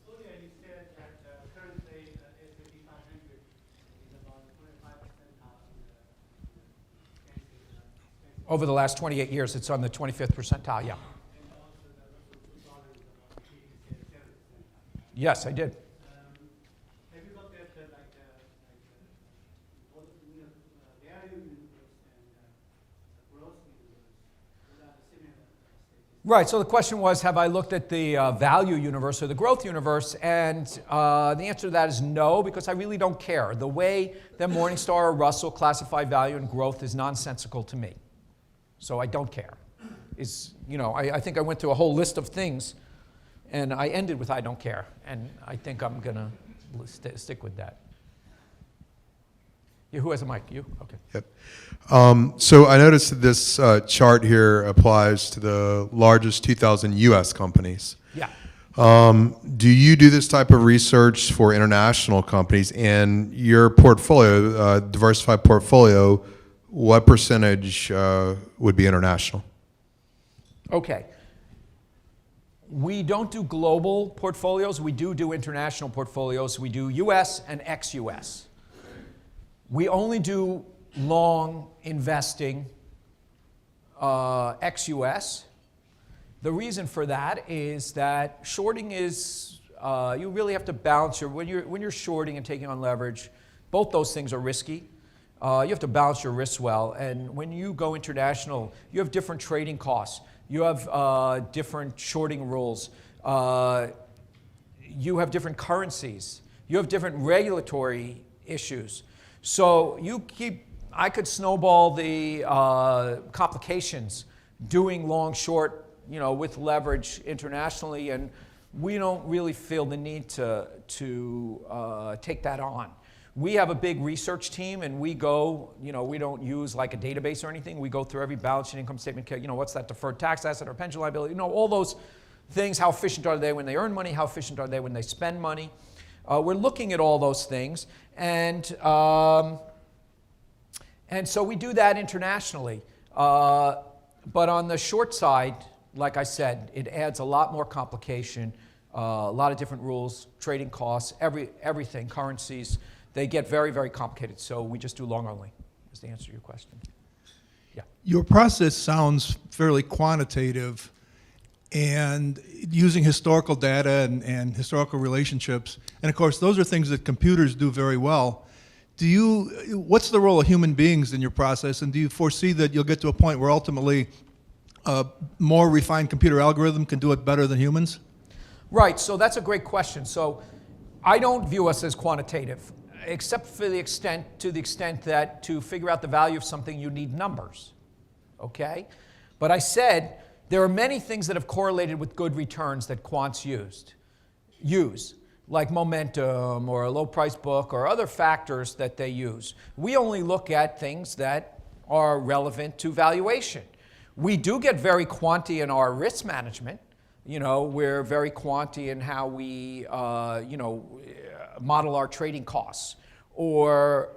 Earlier you said that currently S&P 500 is about 25%
Over the last 28 years, it's on the 25th percentile, yeah.
and also the Russell 2000 is about 87%.
Yes, I did.
Have you looked at what value universe and growth universe? What are the similar stages?
Right, so the question was, have I looked at the value universe or the growth universe? And the answer to that is no, because I really don't care. The way that Morningstar or Russell classify value and growth is nonsensical to me. So I don't care. I think I went through a whole list of things, and I ended with I don't care. And I think I'm going to stick with that. Yeah, who has a mic? You? Okay.
Yep. So I noticed that this chart here applies to the largest 2,000 U.S. companies.
Yeah.
Do you do this type of research for international companies? And your portfolio, diversified portfolio, what percentage would be international?
Okay. We don't do global portfolios. We do international portfolios. We do U.S. and ex-U.S. We only do long investing ex-U.S. The reason for that is that shorting is, you really have to balance when you're shorting and taking on leverage, both those things are risky. You have to balance your risks well. And when you go international, you have different trading costs. You have different shorting rules. You have different currencies. You have different regulatory issues. So I could snowball the complications doing long, short, with leverage internationally, and we don't really feel the need to take that on. We have a big research team, and we go, we don't use like a database or anything. We go through every balance sheet, income statement, what's that deferred tax asset or pension liability, all those things. How efficient are they when they earn money? How efficient are they when they spend money? We're looking at all those things, and so we do that internationally. But on the short side, like I said, it adds a lot more complication, a lot of different rules, trading costs, everything, currencies. They get very, very complicated, so we just do long only, is the answer to your question. Yeah.
Your process sounds fairly quantitative and using historical data and historical relationships. And of course, those are things that computers do very well. What's the role of human beings in your process, and do you foresee that you'll get to a point where ultimately a more refined computer algorithm can do it better than humans?
Right, so that's a great question. So I don't view us as quantitative, except to the extent that to figure out the value of something you need numbers, okay? But I said there are many things that have correlated with good returns that quants use, like momentum or a low price book or other factors that they use. We only look at things that are relevant to valuation. We do get very quanty in our risk management. We're very quanty in how we, model our trading costs or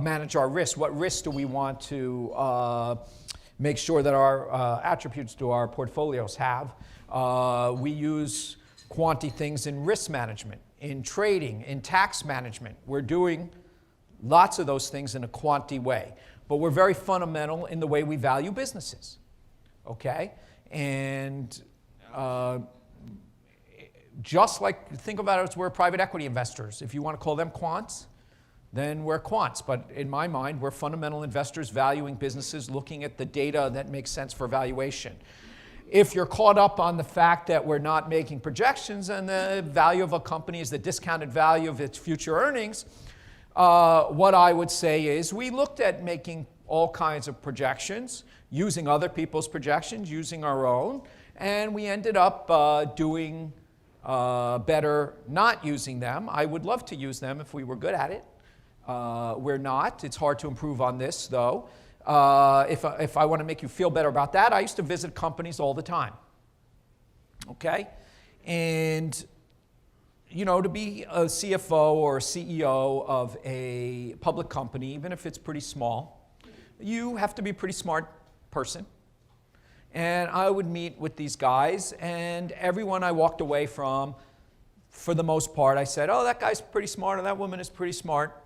manage our risk. What risks do we want to make sure that our attributes to our portfolios have? We use quanty things in risk management in trading, in tax management. We're doing lots of those things in a quantity way. But we're very fundamental in the way we value businesses, okay? And just like, think about it as we're private equity investors. If you want to call them quants, then we're quants. But in my mind, we're fundamental investors valuing businesses, looking at the data that makes sense for valuation. If you're caught up on the fact that we're not making projections and the value of a company is the discounted value of its future earnings, what I would say is we looked at making all kinds of projections, using other people's projections, using our own, and we ended up doing better not using them. I would love to use them if we were good at it. We're not. It's hard to improve on this, though. If I want to make you feel better about that, I used to visit companies all the time. Okay? And you know, to be a CFO or a CEO of a public company, even if it's pretty small, you have to be a pretty smart person. And I would meet with these guys, and everyone I walked away from, for the most part, I said, oh, that guy's pretty smart, or that woman is pretty smart.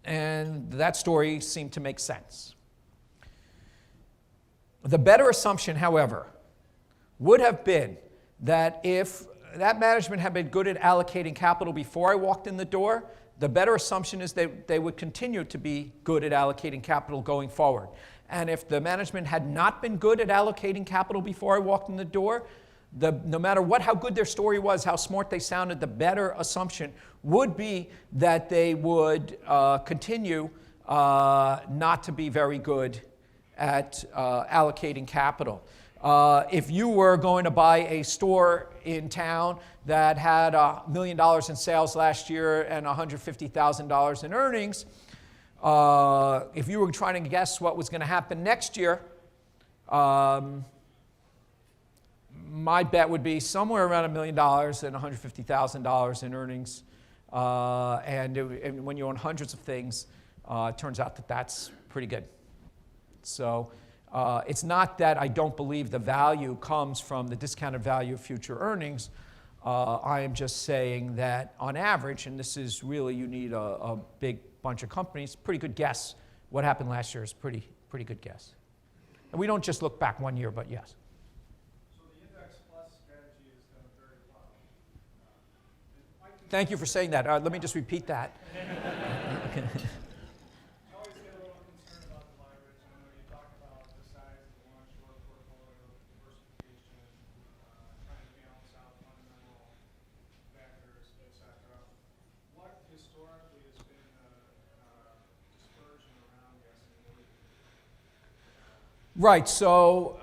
And that story seemed to make sense. The better assumption, however, would have been that if that management had been good at allocating capital before I walked in the door, the better assumption is that they would continue to be good at allocating capital going forward. And if the management had not been good at allocating capital before I walked in the door, no matter how good their story was, how smart they sounded, the better assumption would be that they would continue not to be very good at allocating capital. If you were going to buy a store in town that had $1 million in sales last year and $150,000 in earnings, if you were trying to guess what was going to happen next year, my bet would be somewhere around $1 million and $150,000 in earnings. And when you own hundreds of things, it turns out that that's pretty good. So it's not that I don't believe the value comes from the discounted value of future earnings. I am just saying that on average, and this is really, you need a big bunch of companies, pretty good guess. What happened last year is pretty good guess. And we don't just look back 1 year, but yes.
So the Index Plus strategy has done very well.
Thank you for saying that. Let me just repeat that.
I always get a little concerned about the leverage. I know you talk about the size of the long-short portfolio, diversification, trying to balance out fundamental factors, et cetera. What historically has been the dispersion around the S&P?
Right, so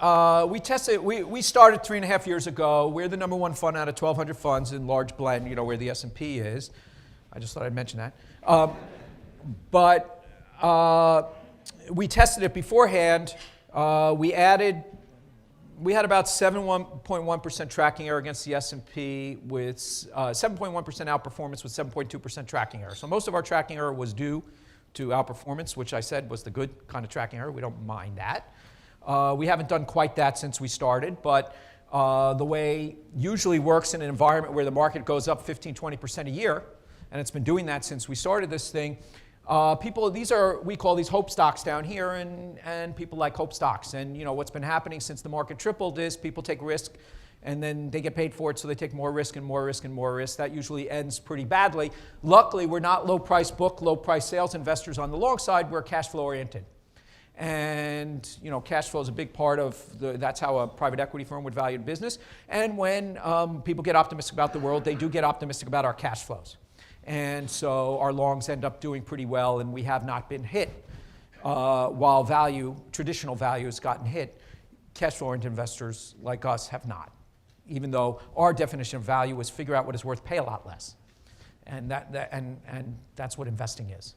we started 3.5 years ago. We're the #1 fund out of 1,200 funds in large blend, you know, where the S&P is. I just thought I'd mention that. But we tested it beforehand. We had about 7.1% tracking error against the S&P with 7.1% outperformance with 7.2% tracking error. So most of our tracking error was due to outperformance, which I said was the good kind of tracking error. We don't mind that. We haven't done quite that since we started, but the way usually works in an environment where the market goes up 15, 20% a year, and it's been doing that since we started this thing, we call these hope stocks down here, and people like hope stocks. And you know what's been happening since the market tripled is people take risk, and then they get paid for it, so they take more risk and more risk and more risk. That usually ends pretty badly. Luckily, we're not low price book, low price sales investors on the long side. We're cash flow oriented. And you know, cash flow is a big part of that's how a private equity firm would value business. And when people get optimistic about the world, they do get optimistic about our cash flows. And so our longs end up doing pretty well, and we have not been hit. While traditional value has gotten hit, cash flow oriented investors like us have not. Even though our definition of value is figure out what is worth, pay a lot less. And that's what investing is.